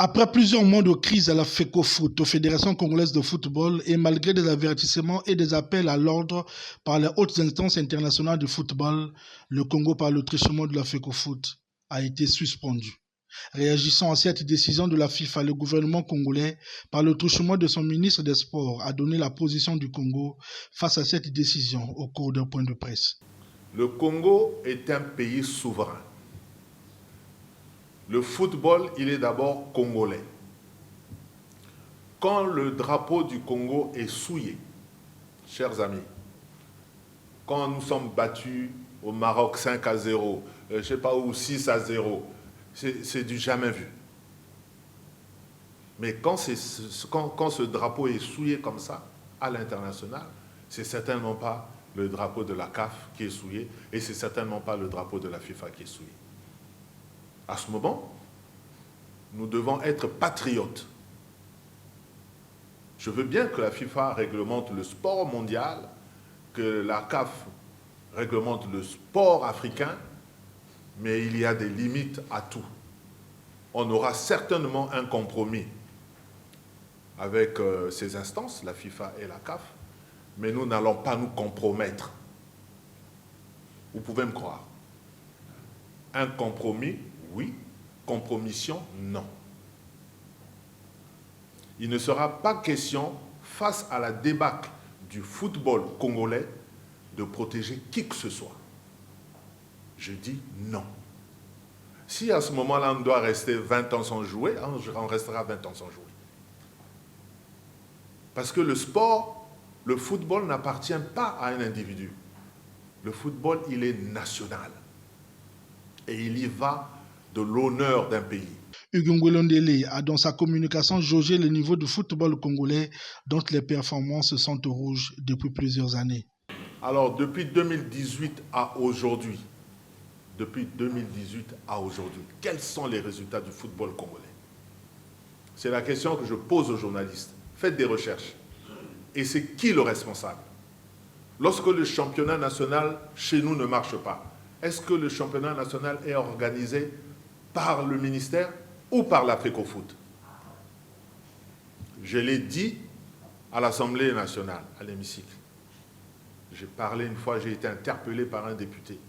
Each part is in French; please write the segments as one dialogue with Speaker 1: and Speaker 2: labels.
Speaker 1: Après plusieurs mois de crise à la FECOFOOT, aux Fédérations congolaises de football, et malgré des avertissements et des appels à l'ordre par les hautes instances internationales de football, le Congo par le truchement de la FECOFOOT a été suspendu. Réagissant à cette décision de la FIFA, le gouvernement congolais, par le truchement de son ministre des Sports, a donné la position du Congo face à cette décision au cours d'un point de presse.
Speaker 2: Le Congo est un pays souverain. Le football, il est d'abord congolais. Quand le drapeau du Congo est souillé, chers amis, quand nous sommes battus au Maroc 5-0, je ne sais pas où, 6-0, c'est du jamais vu. Mais quand ce drapeau est souillé comme ça, à l'international, c'est certainement pas le drapeau de la CAF qui est souillé et c'est certainement pas le drapeau de la FIFA qui est souillé. À ce moment, nous devons être patriotes. Je veux bien que la FIFA réglemente le sport mondial, que la CAF réglemente le sport africain, mais il y a des limites à tout. On aura certainement un compromis avec ces instances, la FIFA et la CAF, mais nous n'allons pas nous compromettre. Vous pouvez me croire. Un compromis, oui. Compromission, non. Il ne sera pas question, face à la débâcle du football congolais, de protéger qui que ce soit. Je dis non. Si à ce moment-là, on doit rester 20 ans sans jouer, on restera 20 ans sans jouer. Parce que le sport, le football n'appartient pas à un individu. Le football, il est national. Et il y va de l'honneur d'un pays.
Speaker 1: Hugo Ngwelondele a dans sa communication jaugé le niveau du football congolais dont les performances sont au rouge depuis plusieurs années.
Speaker 2: Alors, depuis 2018 à aujourd'hui, quels sont les résultats du football congolais? C'est la question que je pose aux journalistes. Faites des recherches. Et c'est qui le responsable? Lorsque le championnat national chez nous ne marche pas, est-ce que le championnat national est organisé par le ministère ou par la FECOFOOT? Je l'ai dit à l'Assemblée nationale, à l'hémicycle. J'ai parlé une fois, j'ai été interpellé par un député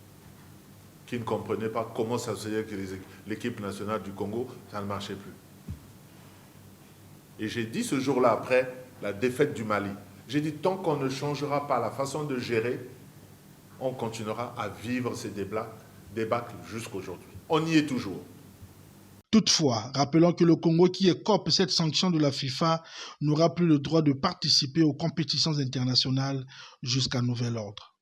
Speaker 2: qui ne comprenait pas comment ça se faisait que l'équipe nationale du Congo, ça ne marchait plus. Et j'ai dit ce jour-là, après la défaite du Mali, j'ai dit tant qu'on ne changera pas la façon de gérer, on continuera à vivre ces débâcles jusqu'aujourd'hui. On y est toujours.
Speaker 1: Toutefois, rappelons que le Congo qui écope cette sanction de la FIFA n'aura plus le droit de participer aux compétitions internationales jusqu'à nouvel ordre.